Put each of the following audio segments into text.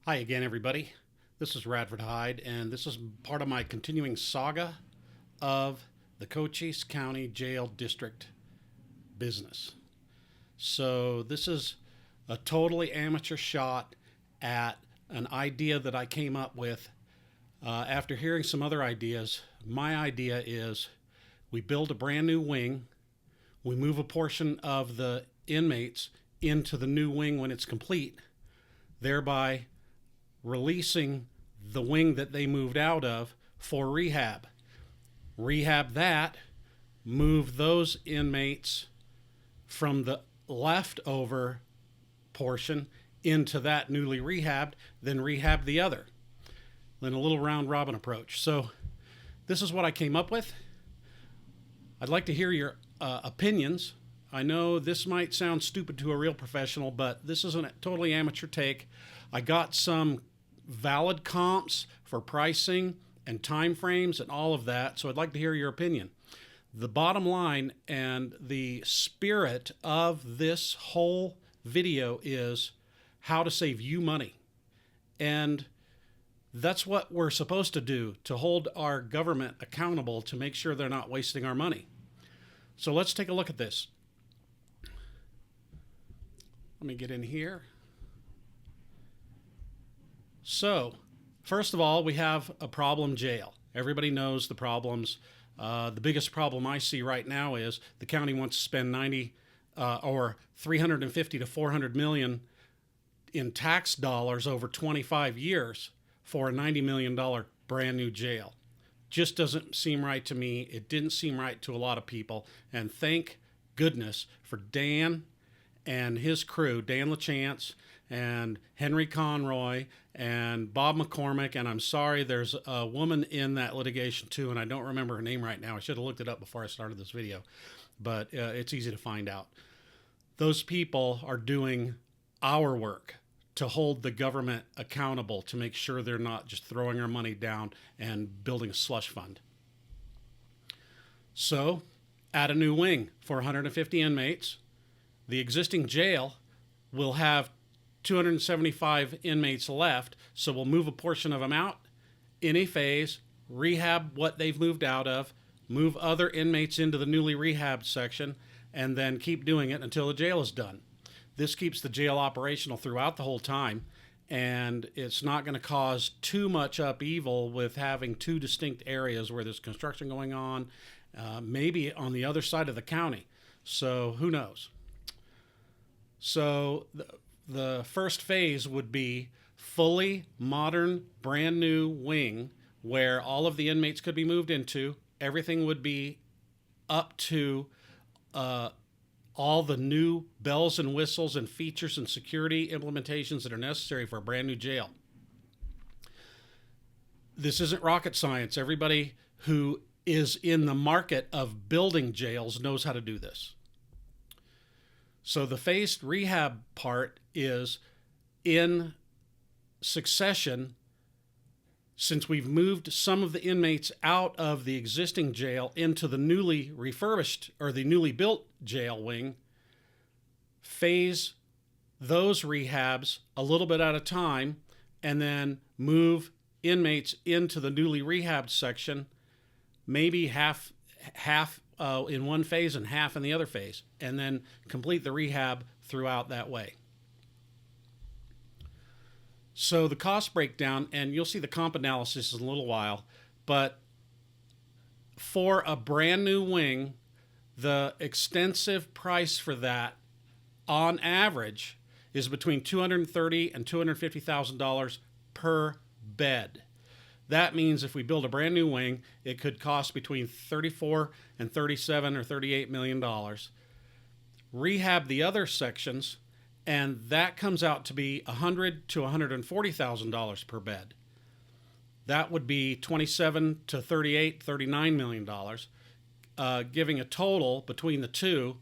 Hi again, everybody. This is RadRants, and this is part of my continuing saga of the Cochise County Jail District business. So this is a totally amateur shot at an idea that I came up with after hearing some other ideas. My idea is we build a brand new wing, we move a portion of the inmates into the new wing when it's complete, thereby releasing the wing that they moved out of for rehab. Rehab that, move those inmates from the leftover portion into that newly rehabbed, then rehab the other. Then a little round robin approach. So this is what I came up with. I'd like to hear your opinions. I know this might sound stupid to a real professional, but this is a totally amateur take. I got some valid comps for pricing and time frames and all of that, so I'd like to hear your opinion. The bottom line and the spirit of this whole video is how to save you money. And that's what we're supposed to do, to hold our government accountable to make sure they're not wasting our money. So let's take a look at this. Let me get in here. So, first of all, we have a problem jail. Everybody knows the problems. The biggest problem I see right now is the county wants to spend 350 to 400 million in tax dollars over 25 years for a $90 million brand new jail. Just doesn't seem right to me. It didn't seem right to a lot of people. And thank goodness for Dan and his crew, Dan LaChance and Henry Conroy and Bob McCormick, and I'm sorry, there's a woman in that litigation too, and I don't remember her name right now. I should have looked it up before I started this video, but it's easy to find out. Those people are doing our work to hold the government accountable, to make sure they're not just throwing our money down and building a slush fund. So, add a new wing for 150 inmates. The existing jail will have 275 inmates left, so we'll move a portion of them out in a phase, rehab what they've moved out of, move other inmates into the newly rehabbed section, and then keep doing it until the jail is done. This keeps the jail operational throughout the whole time, and it's not going to cause too much upheaval with having two distinct areas where there's construction going on, maybe on the other side of the county. So who knows? So the first phase would be fully modern, brand new wing where all of the inmates could be moved into. Everything would be up to all the new bells and whistles and features and security implementations that are necessary for a brand new jail. This isn't rocket science. Everybody who is in the market of building jails knows how to do this. So the phased rehab part is in succession. Since we've moved some of the inmates out of the existing jail into the newly refurbished or the newly built jail wing, phase those rehabs a little bit at a time, and then move inmates into the newly rehabbed section, maybe half in one phase and half in the other phase, and then complete the rehab throughout that way. So the cost breakdown, and you'll see the comp analysis in a little while, but for a brand new wing, the extensive price for that on average is between $230,000 and $250,000 per bed. That means if we build a brand new wing, it could cost between $34 and $37 or $38 million. Rehab the other sections, and that comes out to be $100,000 to $140,000 per bed. That would be $27 to $38, $39 million, giving a total between the two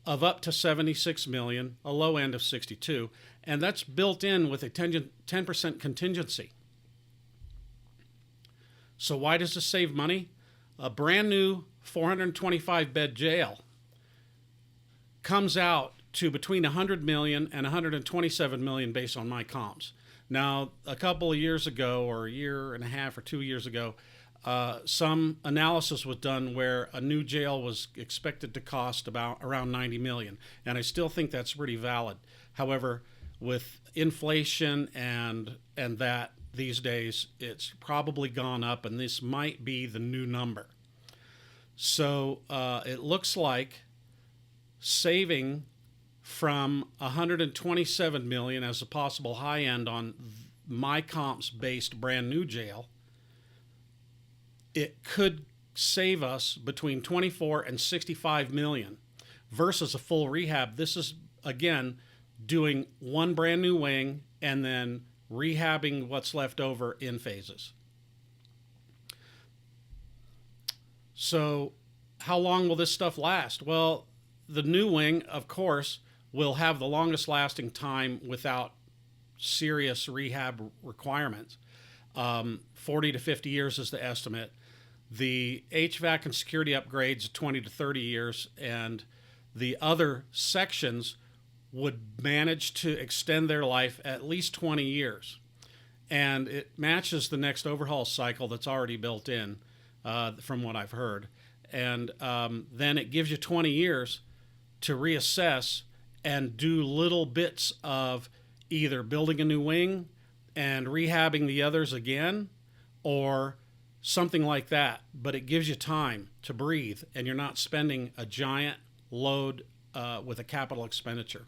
of up to $76 million, a low end of $62, and that's built in with a 10% contingency. So why does this save money? A brand new 425 bed jail comes out to between $100 million and $127 million based on my comps. Now, a couple of years ago, or a year and a half or 2 years ago, some analysis was done where a new jail was expected to cost about around 90 million, and I still think that's pretty valid. However, with inflation and that these days, it's probably gone up, and this might be the new number. So it looks like saving from 127 million as a possible high end on my comps based brand new jail, it could save us between 24 and 65 million versus a full rehab. This is, again, doing one brand new wing and then rehabbing what's left over in phases. So how long will this stuff last? Well, the new wing, of course, will have the longest lasting time without serious rehab requirements. 40 to 50 years is the estimate. The HVAC and security upgrades, 20 to 30 years, and the other sections would manage to extend their life at least 20 years. And it matches the next overhaul cycle that's already built in, from what I've heard. And then it gives you 20 years to reassess and do little bits of either building a new wing and rehabbing the others again, or something like that. But it gives you time to breathe, and you're not spending a giant load with a capital expenditure.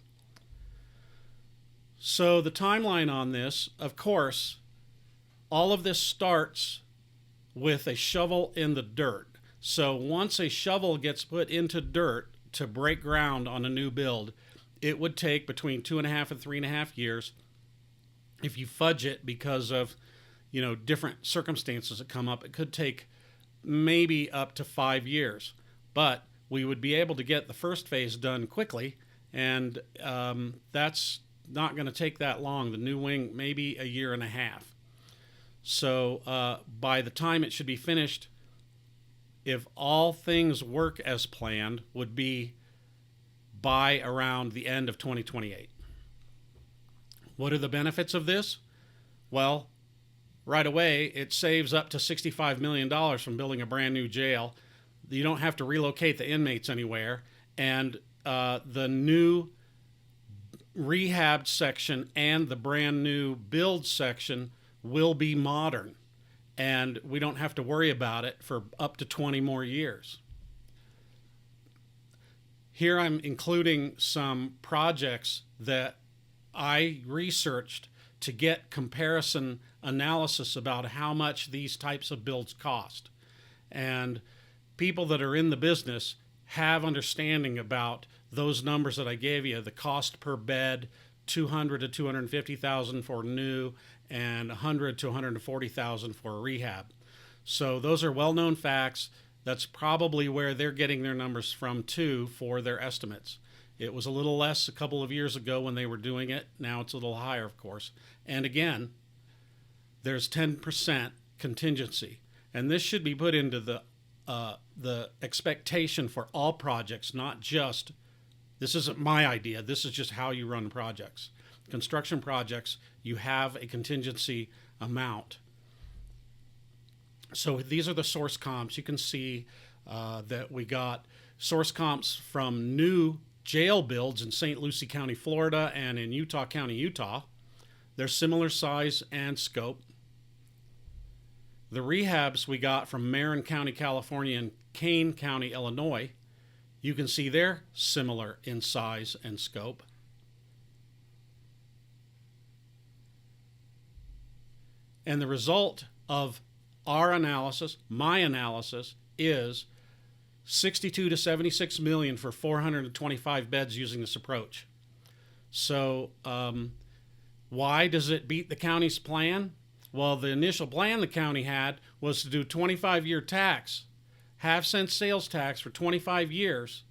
So the timeline on this, of course, all of this starts with a shovel in the dirt. So once a shovel gets put into dirt to break ground on a new build, it would take between 2.5 and 3.5 years. If you fudge it because of, different circumstances that come up, it could take maybe up to 5 years. But we would be able to get the first phase done quickly, and that's not going to take that long. The new wing, maybe a year and a half. So by the time it should be finished, if all things work as planned, would be by around the end of 2028. What are the benefits of this? Well, right away, it saves up to $65 million from building a brand new jail. You don't have to relocate the inmates anywhere. And the new rehabbed section and the brand new build section will be modern. And we don't have to worry about it for up to 20 more years. Here I'm including some projects that I researched to get comparison analysis about how much these types of builds cost. And people that are in the business have understanding about those numbers that I gave you, the cost per bed, $200,000 to $250,000 for new, and $100,000 to $140,000 for rehab. So those are well-known facts. That's probably where they're getting their numbers from too for their estimates. It was a little less a couple of years ago when they were doing it. Now it's a little higher, of course. And again, there's 10% contingency. And this should be put into the expectation for all projects, not just, this isn't my idea, this is just how you run projects. Construction projects, you have a contingency amount. So these are the source comps. You can see that we got source comps from new jail builds in St. Lucie County, Florida, and in Utah County, Utah. They're similar size and scope. The rehabs we got from Marin County, California, and Kane County, Illinois. You can see they're similar in size and scope. And the result of our analysis, my analysis, is 62 to 76 million for 425 beds using this approach. So why does it beat the county's plan? Well, the initial plan the county had was to do 25-year tax, half-cent sales tax for 25 years,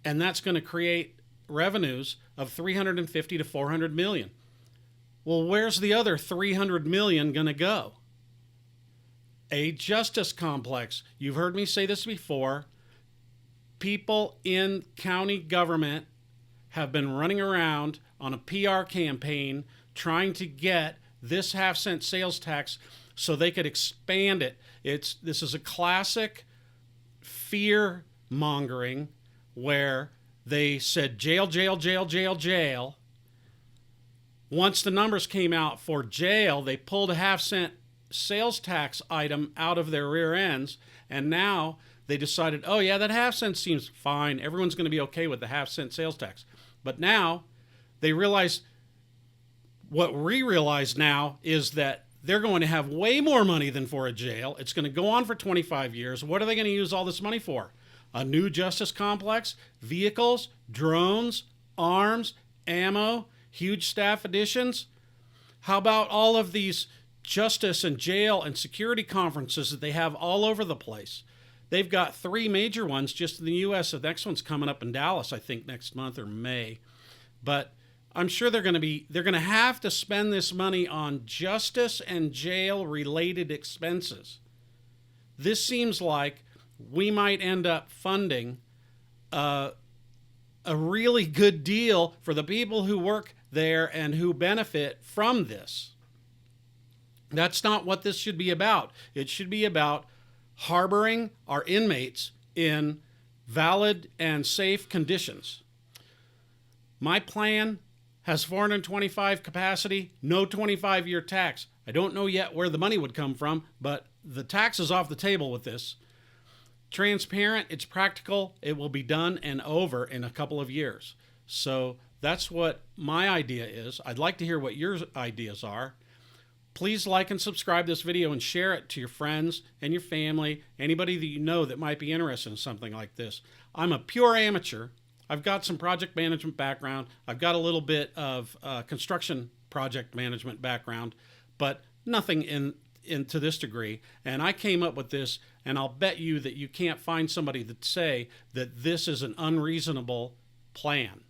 and that's going to create revenues of 350 to 400 million. Well, where's the other 300 million going to go? A justice complex. You've heard me say this before. People in county government have been running around on a PR campaign trying to get this half-cent sales tax so they could expand it. This is a classic fear mongering where they said jail, jail, jail, jail, jail. Once the numbers came out for jail, they pulled a half-cent sales tax item out of their rear ends, and now they decided, oh yeah, that half-cent seems fine. Everyone's going to be okay with the half-cent sales tax. But now they realize, what we realize now is that they're going to have way more money than for a jail. It's going to go on for 25 years. What are they going to use all this money for? A new justice complex, vehicles, drones, arms, ammo, huge staff additions? How about all of these justice and jail and security conferences that they have all over the place? They've got 3 major ones just in the U.S. The next one's coming up in Dallas, I think, next month or May. But I'm sure they're going to have to spend this money on justice and jail related expenses. This seems like we might end up funding a really good deal for the people who work there and who benefit from this. That's not what this should be about. It should be about harboring our inmates in valid and safe conditions. My plan has 425 capacity, no 25-year tax. I don't know yet where the money would come from, but the tax is off the table with this. Transparent, it's practical, it will be done and over in a couple of years. So that's what my idea is. I'd like to hear what your ideas are. Please like and subscribe this video and share it to your friends and your family, anybody that you know that might be interested in something like this. I'm a pure amateur. I've got some project management background. I've got a little bit of construction project management background, but nothing to this degree. And I came up with this, and I'll bet you that you can't find somebody that say that this is an unreasonable plan.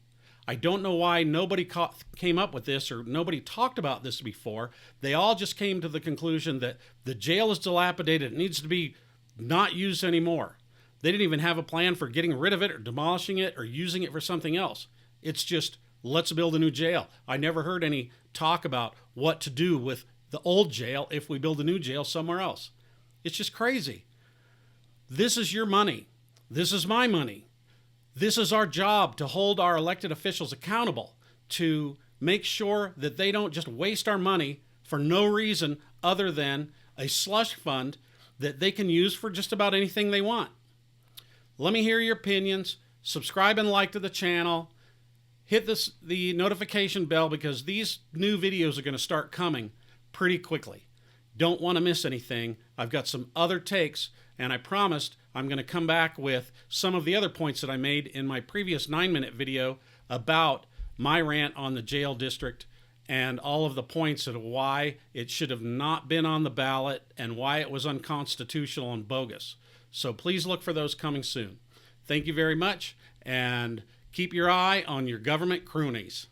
I don't know why nobody came up with this or nobody talked about this before. They all just came to the conclusion that the jail is dilapidated. It needs to be not used anymore. They didn't even have a plan for getting rid of it or demolishing it or using it for something else. It's just, let's build a new jail. I never heard any talk about what to do with the old jail if we build a new jail somewhere else. It's just crazy. This is your money. This is my money. This is our job, to hold our elected officials accountable, to make sure that they don't just waste our money for no reason other than a slush fund that they can use for just about anything they want. Let me hear your opinions. Subscribe and like to the channel. Hit the notification bell, because these new videos are going to start coming pretty quickly. Don't want to miss anything. I've got some other takes, and I promised I'm going to come back with some of the other points that I made in my previous 9-minute video about my rant on the jail district and all of the points of why it should have not been on the ballot and why it was unconstitutional and bogus. So please look for those coming soon. Thank you very much, and keep your eye on your government croonies.